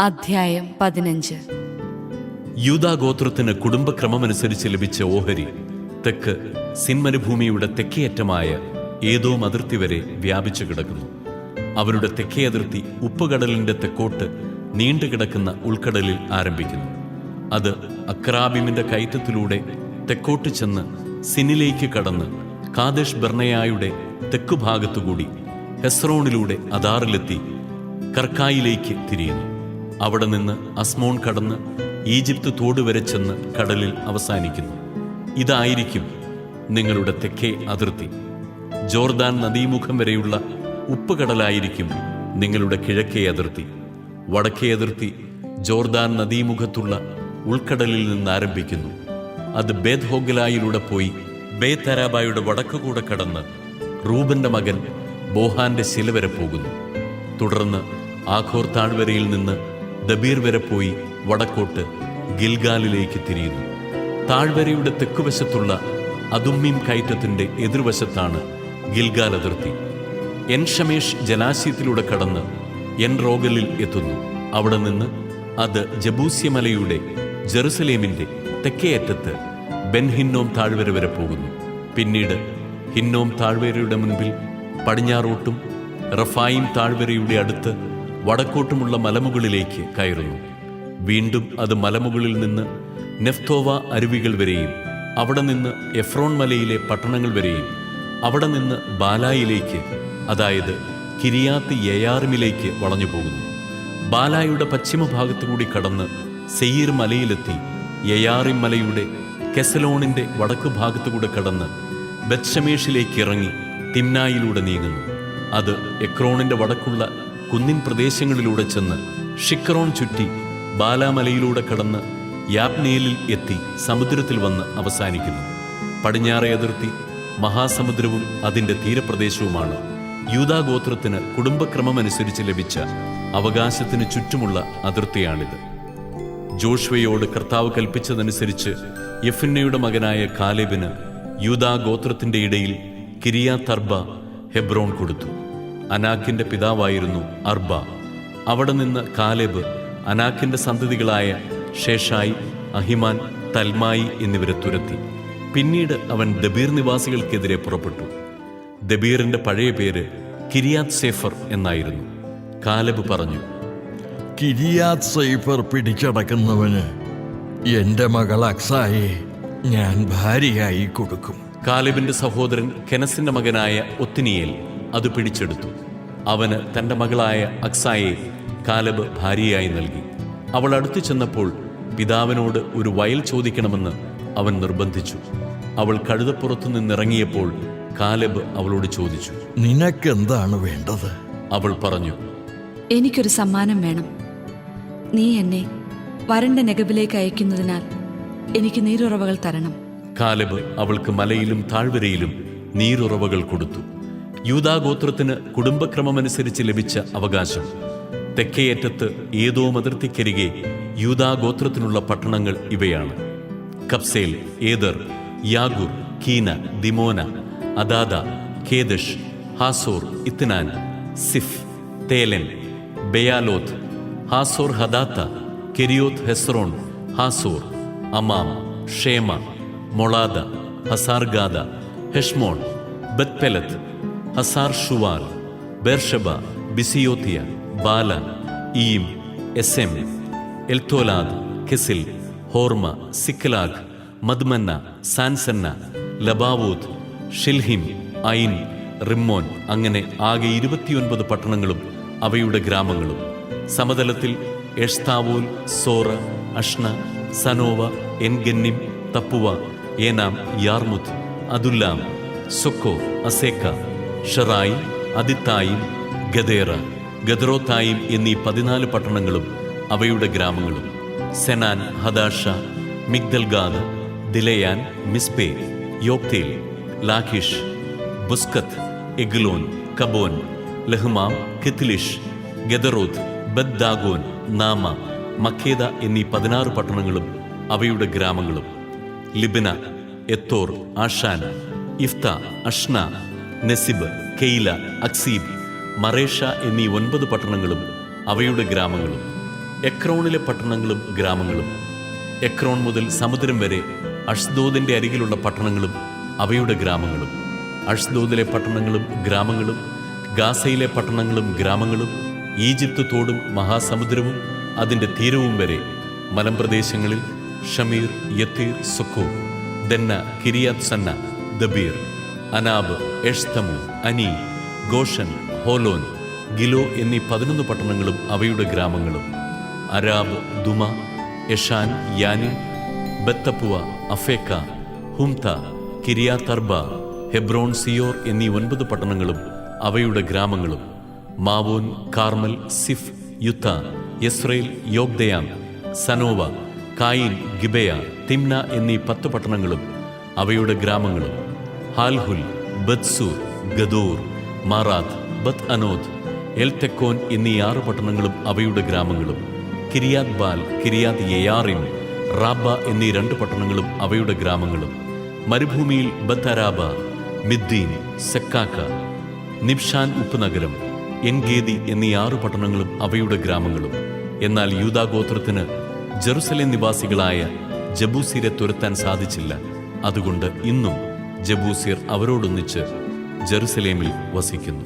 അധ്യായം 15. യൂദാഗോത്രത്തിന് കുടുംബക്രമമനുസരിച്ച് ലഭിച്ച ഓഹരി തെക്ക് സിൻമരുഭൂമിയുടെ തെക്കേയറ്റമായ ഏദോം അതിർത്തി വരെ വ്യാപിച്ചു കിടക്കുന്നു. അവരുടെ തെക്കേ അതിർത്തി ഉപ്പുകടലിന്റെ തെക്കോട്ട് നീണ്ടുകിടക്കുന്ന ഉൾക്കടലിൽ ആരംഭിക്കുന്നു. അത് അക്രാബിമിന്റെ കയറ്റത്തിലൂടെ തെക്കോട്ട് ചെന്ന് സിനിലേക്ക് കടന്ന് കാദേശ് ബർണയായുടെ തെക്കുഭാഗത്തുകൂടി ഹെസ്രോണിലൂടെ അദാറിലെത്തി കർക്കായിലേക്ക് തിരിയുന്നു. അവിടെ നിന്ന് അസ്മോൺ കടന്ന് ഈജിപ്ത് തോട് വരെ ചെന്ന് കടലിൽ അവസാനിക്കുന്നു. ഇതായിരിക്കും നിങ്ങളുടെ തെക്കേ അതിർത്തി. ജോർദാൻ നദീമുഖം വരെയുള്ള ഉപ്പുകടലായിരിക്കും നിങ്ങളുടെ കിഴക്കേ അതിർത്തി. വടക്കേ അതിർത്തി ജോർദാൻ നദീമുഖത്തുള്ള ഉൾക്കടലിൽ നിന്ന് ആരംഭിക്കുന്നു. അത് ബേത് ഹോഗലായിലൂടെ പോയി ബേത് അരാബായുടെ വടക്കുകൂടെ കടന്ന് റൂബന്റെ മകൻ ബോഹാന്റെ ശില വരെ പോകുന്നു. തുടർന്ന് ആഖോർ താഴ്വരയിൽ നിന്ന് ദബീർ വരെ പോയി വടക്കോട്ട് ഗിൽഗാലിലേക്ക് തിരിയുന്നു. താഴ്വരയുടെ തെക്കുവശത്തുള്ള അതുമ്മീം കയറ്റത്തിന്റെ എതിർവശത്താണ് ഗിൽഗാൽ അതിർത്തി. എൻ ഷമേഷ് ജലാശയത്തിലൂടെ കടന്ന് എൻ റോഗലിൽ എത്തുന്നു. അവിടെ നിന്ന് അത് ജബൂസ്യമലയുടെ ജെറുസലേമിന്റെ തെക്കേ അറ്റത്ത് ബെൻ ഹിന്നോം താഴ്വര വരെ പോകുന്നു. പിന്നീട് ഹിന്നോം താഴ്വരയുടെ മുൻപിൽ പടിഞ്ഞാറോട്ടും റഫായിം താഴ്വരയുടെ അടുത്ത് വടക്കോട്ടുമുള്ള മലമുകളിലേക്ക് കയറുന്നു. വീണ്ടും അത് മലമുകളിൽ നിന്ന് നെഫ്തോവ അരുവികൾ വരെയും അവിടെ നിന്ന് എഫ്രോൺ മലയിലെ പട്ടണങ്ങൾ വരെയും അവിടെ നിന്ന് ബാലായിലേക്ക്, അതായത് കിരിയാത്ത് യെയാറിമിലേക്ക് വളഞ്ഞു പോകുന്നു. ബാലായുടെ പശ്ചിമഭാഗത്തുകൂടി കടന്ന് സെയീർ മലയിലെത്തി യെയാറിം മലയുടെ കെസലോണിന്റെ വടക്കു ഭാഗത്തുകൂടെ കടന്ന് ബത്ഷമേഷിലേക്ക് ഇറങ്ങി തിമ്നായിലൂടെ നീങ്ങുന്നു. അത് എക്രോണിന്റെ വടക്കുള്ള കുന്നിൻ പ്രദേശങ്ങളിലൂടെ ചെന്ന് ഷിക്കറോൺ ചുറ്റി ബാലാമലയിലൂടെ കടന്ന് യാബ്നേലിൽ എത്തി സമുദ്രത്തിൽ വന്ന് അവസാനിക്കുന്നു. പടിഞ്ഞാറേ അതിർത്തി മഹാസമുദ്രവും അതിൻ്റെ തീരപ്രദേശവുമാണ്. യൂദാഗോത്രത്തിന് കുടുംബക്രമമനുസരിച്ച് ലഭിച്ച അവകാശത്തിന് ചുറ്റുമുള്ള അതിർത്തിയാണിത്. ജോഷ്വയോട് കർത്താവ് കൽപ്പിച്ചതനുസരിച്ച് യെഫുന്നയുടെ മകനായ കാലേബിന് യൂദാഗോത്രത്തിന്റെ ഇടയിൽ കിരിയാത്ത് അർബ ഹെബ്രോൺ കൊടുത്തു. അനാക്കിന്റെ പിതാവായിരുന്നു അർബ. അവിടെ നിന്ന് കാലേബ് അനാക്കിന്റെ സന്തതികളായ ഷേഷായി, അഹിമാൻ, തൽമായി എന്നിവരെ തുരത്തി. പിന്നീട് അവൻ ദബീർ നിവാസികൾക്കെതിരെ പുറപ്പെട്ടു. ദബീറിന്റെ പഴയ പേര് കിരിയാത്ത് സേഫർ എന്നായിരുന്നു. കാലേബ് പറഞ്ഞു, കിരിയാത്ത് സേഫർ പിടിച്ചടക്കുന്നവന് എന്റെ മകൾ അക്സായെ ഞാൻ ഭാര്യയായി കൊടുക്കും. കാലേബിന്റെ സഹോദരൻ കെനസിന്റെ മകനായ ഒത്നിയേൽ അത് പിടിച്ചെടുത്തു. അവന് തന്റെ മകളായ അക്സായെ കാലേബ് ഭാര്യയായി നൽകി. അവൾ അടുത്തു ചെന്നപ്പോൾ പിതാവിനോട് ഒരു വയൽ ചോദിക്കണമെന്ന് അവൻ നിർബന്ധിച്ചു. അവൾ കഴുതപ്പുറത്തു നിന്നിറങ്ങിയപ്പോൾ കാലേബ് അവളോട് ചോദിച്ചു, നിനക്കെന്താണ് വേണ്ടത്? അവൾ പറഞ്ഞു, എനിക്കൊരു സമ്മാനം വേണം. നീ എന്നെ വരണ്ട നെഗബിലേക്ക് അയക്കുന്നതിനാൽ എനിക്ക് നീരുറവകൾ തരണം. കാലേബ് അവൾക്ക് മലയിലും താഴ്വരയിലും നീരുറവകൾ കൊടുത്തു. യൂദാഗോത്രത്തിന് കുടുംബക്രമമനുസരിച്ച് ലഭിച്ച അവകാശം തെക്കേയറ്റത്ത് ഏദോം അതിർത്തിക്കരികെ യൂദാഗോത്രത്തിനുള്ള പട്ടണങ്ങൾ ഇവയാണ്: Kabzeel, Eder, Jagur, Kinah, Dimonah, Adadah, Kedesh, Hazor, Ithnan, Ziph, Telem, Bealoth, Hazor Hadattah, Kerioth Hezron, Hazor, Amam, Shema, Moladah, Hazar Gaddah, Heshmon, Beth Pelet, Hazar Shual, Beersheba, Biziothiah, Baalah, Iim, Ezem, Eltolad, Chesil, Hormah, Ziklag, Madmannah, Sansannah, Lebaoth, Shilhim, Ain, Rimmon, അങ്ങനെ ആകെ 29 പട്ടണങ്ങളും അവയുടെ ഗ്രാമങ്ങളും. സമതലത്തിൽ എഷ്താവോൽ, സോറ, Ashna, സനോവ, എൻഗന്നിം, തപ്പുവ, ഏനാം, യാർമുത്ത്, അതുല്ലാം, സൊക്കോ, Azekah, ഷറായി, അദിത്തായും, ഗദേറ, ഗദ്രോത്തായും എന്നീ 14 പട്ടണങ്ങളും അവയുടെ ഗ്രാമങ്ങളും. സെനാൻ, ഹദാഷ, മിഗ്ദൽഗാദ്, ദിലയാൻ, മിസ്പേ, യോക്തേൽ, ലാഖിഷ്, ബുസ്കത്ത്, Eglon, കബോൻ, ലഹ്മാം, കിത്ലിഷ്, ഗദറോത്ത്, ബദ്ദാഗോൻ, നാമ, മക്കേദ എന്നീ 16 പട്ടണങ്ങളും അവയുടെ ഗ്രാമങ്ങളും. ലിബ്ന, എത്തോർ, ആഷാൻ, ഇഫ്ത, അഷ്ന, നെസിബ്, കെയില, അക്സീബ്, മറേഷ എന്നീ 9 പട്ടണങ്ങളും അവയുടെ ഗ്രാമങ്ങളും. എക്രോണിലെ പട്ടണങ്ങളും ഗ്രാമങ്ങളും. എക്രോൺ മുതൽ സമുദ്രം വരെ അഷ്ദോദിന്റെ അരികിലുള്ള പട്ടണങ്ങളും അവയുടെ ഗ്രാമങ്ങളും. അഷ്ദോദിലെ പട്ടണങ്ങളും ഗ്രാമങ്ങളും, ഗാസയിലെ പട്ടണങ്ങളും ഗ്രാമങ്ങളും, ഈജിപ്ത് തോടും മഹാസമുദ്രവും അതിന്റെ തീരവും വരെ, മലമ്പ്രദേശങ്ങളിൽ ഷമീർ, യത്തീർ, സൊക്കോ, ദന്ന, കിരിയാത് സന്ന, ദബീർ, അനാബ്, എഷ്തമു, അനി, ഗോഷൻ, ഹോലോൻ, ഗിലോ എന്നീ 11 പട്ടണങ്ങളും അവയുടെ ഗ്രാമങ്ങളും. അരാബ്, ദുമ, എഷാൻ, യാനി, ബത്തപ്പുവ, അഫേക്ക, ഹുംത, കിരിയാത്തർബ, ഹെബ്രോൺ, സിയോർ എന്നീ 9 പട്ടണങ്ങളും അവയുടെ ഗ്രാമങ്ങളും. Maon, Carmel, സിഫ്, Juttah, Jezreel, Jokdeam, സനോവ, കായിൻ, ഗിബയ, Timnah എന്നീ 10 പട്ടണങ്ങളും അവയുടെ ഗ്രാമങ്ങളും. ഹാൽഹുൽ, ബത്സൂർ, ഗദോർ, മാറാത്ത്, ബത്ത് അനോദ്, എൽതെക്കോൻ എന്നീ 6 പട്ടണങ്ങളും അവയുടെ ഗ്രാമങ്ങളും. കിരിയാത് ബാൽ, കിരിയാത് യെയാറിം, റാബ എന്നീ 2 പട്ടണങ്ങളും അവയുടെ ഗ്രാമങ്ങളും. മരുഭൂമിയിൽ ബത്ത് അരാബ, മിദ്ദീൻ, സെക്കാക്ക, നിബ്ഷാൻ ഉപ്പുനഗരം, എൻഗേദി എന്നീ 6 പട്ടണങ്ങളും അവയുടെ ഗ്രാമങ്ങളും. എന്നാൽ യൂദാഗോത്രത്തിന് ജെറുസലേം നിവാസികളായ ജബൂസിയരെ തുരത്താൻ സാധിച്ചില്ല. അതുകൊണ്ട് ഇന്നും ജബൂസിയർ അവരോടൊന്നിച്ച് ജെറുസലേമിൽ വസിക്കുന്നു.